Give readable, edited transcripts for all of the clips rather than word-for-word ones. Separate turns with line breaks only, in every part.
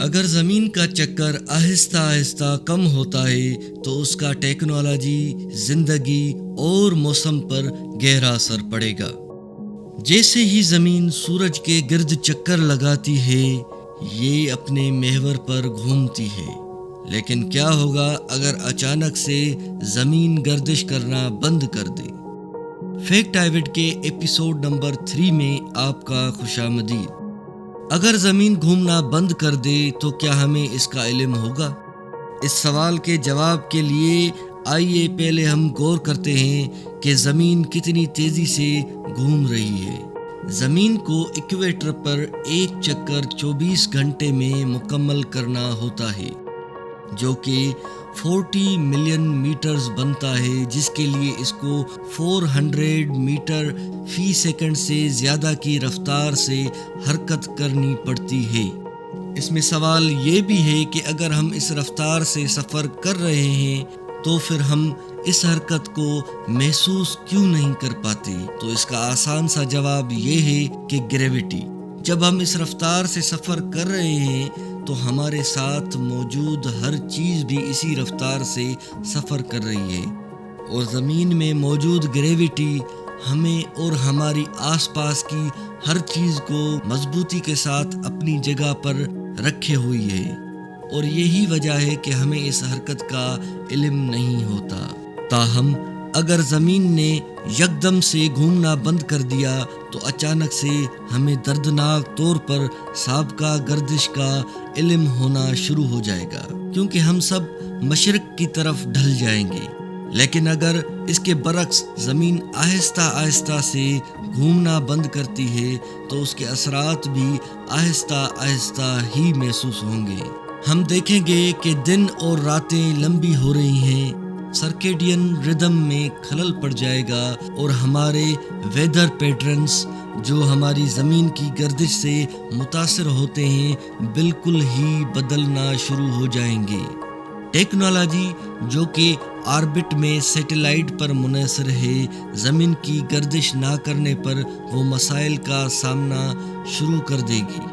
اگر زمین کا چکر آہستہ آہستہ کم ہوتا ہے تو اس کا ٹیکنالوجی، زندگی اور موسم پر گہرا اثر پڑے گا۔ جیسے ہی زمین سورج کے گرد چکر لگاتی ہے، یہ اپنے محور پر گھومتی ہے۔ لیکن کیا ہوگا اگر اچانک سے زمین گردش کرنا بند کر دے؟ فیکٹ آئیوڈ کے ایپیسوڈ نمبر 3 میں آپ کا خوش آمدید۔ اگر زمین گھومنا بند کر دے تو کیا ہمیں اس کا علم ہوگا؟ اس سوال کے جواب کے لیے آئیے پہلے ہم غور کرتے ہیں کہ زمین کتنی تیزی سے گھوم رہی ہے۔ زمین کو ایکویٹر پر ایک چکر 24 گھنٹے میں مکمل کرنا ہوتا ہے، جو کہ 40 ملین میٹرز بنتا ہے، جس کے لیے اس کو 400 میٹر فی سیکنڈ سے زیادہ کی رفتار سے حرکت کرنی پڑتی ہے۔ اس میں سوال یہ بھی ہے کہ اگر ہم اس رفتار سے سفر کر رہے ہیں تو پھر ہم اس حرکت کو محسوس کیوں نہیں کر پاتے؟ تو اس کا آسان سا جواب یہ ہے کہ گریوٹی۔ جب ہم اس رفتار سے سفر کر رہے ہیں تو ہمارے ساتھ موجود ہر چیز بھی اسی رفتار سے سفر کر رہی ہے، اور زمین میں موجود گریوٹی ہمیں اور ہماری آس پاس کی ہر چیز کو مضبوطی کے ساتھ اپنی جگہ پر رکھے ہوئی ہے، اور یہی وجہ ہے کہ ہمیں اس حرکت کا علم نہیں ہوتا۔ تاہم اگر زمین نے یکدم سے گھومنا بند کر دیا تو اچانک سے ہمیں دردناک طور پر سابقہ گردش کا علم ہونا شروع ہو جائے گا، کیونکہ ہم سب مشرق کی طرف ڈھل جائیں گے۔ لیکن اگر اس کے برعکس زمین آہستہ آہستہ سے گھومنا بند کرتی ہے تو اس کے اثرات بھی آہستہ آہستہ ہی محسوس ہوں گے۔ ہم دیکھیں گے کہ دن اور راتیں لمبی ہو رہی ہیں، سرکیڈین ردم میں خلل پڑ جائے گا، اور ہمارے ویدر پیٹرنز جو ہماری زمین کی گردش سے متاثر ہوتے ہیں بالکل ہی بدلنا شروع ہو جائیں گے۔ ٹیکنالوجی جو کہ آربٹ میں سیٹلائٹ پر منحصر ہے، زمین کی گردش نہ کرنے پر وہ مسائل کا سامنا شروع کر دے گی۔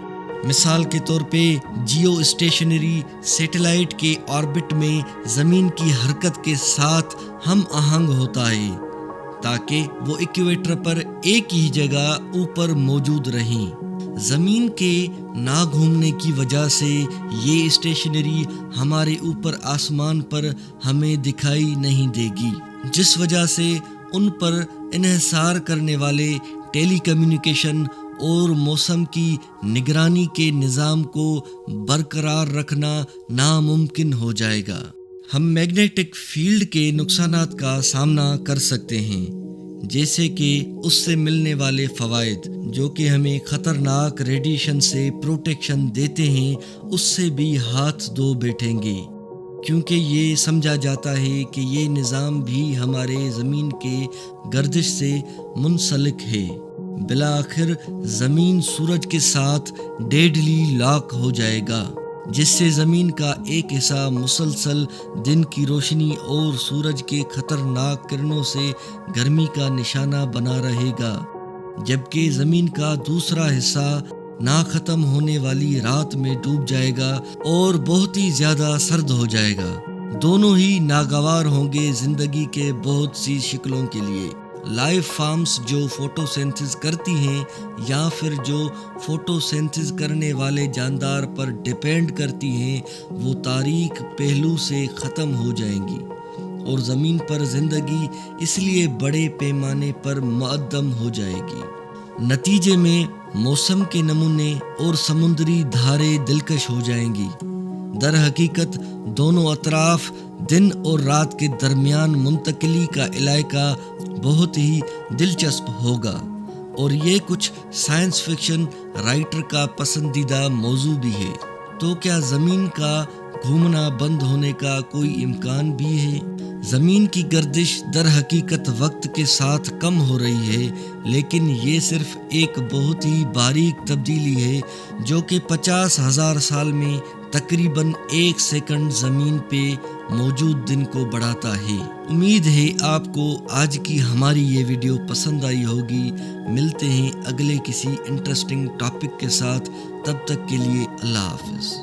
مثال کے طور پہ جیو اسٹیشنری سیٹلائٹ کے آربٹ میں زمین کی حرکت کے ساتھ ہم آہنگ ہوتا ہے تاکہ وہ ایکویٹر پر ایک ہی جگہ اوپر موجود رہیں۔ زمین کے نہ گھومنے کی وجہ سے یہ اسٹیشنری ہمارے اوپر آسمان پر ہمیں دکھائی نہیں دے گی، جس وجہ سے ان پر انحصار کرنے والے ٹیلی کمیونیکیشن اور موسم کی نگرانی کے نظام کو برقرار رکھنا ناممکن ہو جائے گا۔ ہم میگنیٹک فیلڈ کے نقصانات کا سامنا کر سکتے ہیں، جیسے کہ اس سے ملنے والے فوائد جو کہ ہمیں خطرناک ریڈیشن سے پروٹیکشن دیتے ہیں، اس سے بھی ہاتھ دھو بیٹھیں گے، کیونکہ یہ سمجھا جاتا ہے کہ یہ نظام بھی ہمارے زمین کے گردش سے منسلک ہے۔ بالآخر زمین سورج کے ساتھ ڈیڈلی لاک ہو جائے گا، جس سے زمین کا ایک حصہ مسلسل دن کی روشنی اور سورج کے خطرناک کرنوں سے گرمی کا نشانہ بنا رہے گا، جبکہ زمین کا دوسرا حصہ نہ ختم ہونے والی رات میں ڈوب جائے گا اور بہت ہی زیادہ سرد ہو جائے گا۔ دونوں ہی ناگوار ہوں گے زندگی کے بہت سی شکلوں کے لیے۔ لائف فارمز جو فوٹو سینتھس کرتی ہیں یا پھر جو فوٹو سینتھس کرنے والے جاندار پر ڈیپینڈ کرتی ہیں، وہ تاریک پہلو سے ختم ہو جائیں گی، اور زمین پر زندگی اس لیے بڑے پیمانے پر معدم ہو جائے گی۔ نتیجے میں موسم کے نمونے اور سمندری دھارے دلکش ہو جائیں گی۔ در حقیقت دونوں اطراف دن اور رات کے درمیان منتقلی کا علاقہ بہت ہی دلچسپ ہوگا، اور یہ کچھ سائنس فکشن رائٹر کا پسندیدہ موضوع بھی ہے۔ تو کیا زمین کا گھومنا بند ہونے کا کوئی امکان بھی ہے؟ زمین کی گردش در حقیقت وقت کے ساتھ کم ہو رہی ہے، لیکن یہ صرف ایک بہت ہی باریک تبدیلی ہے جو کہ 50,000 سال میں تقریباً 1 سیکنڈ زمین پہ موجود دن کو بڑھاتا ہے۔ امید ہے آپ کو آج کی ہماری یہ ویڈیو پسند آئی ہوگی۔ ملتے ہیں اگلے کسی انٹرسٹنگ ٹاپک کے ساتھ، تب تک کے لیے اللہ حافظ۔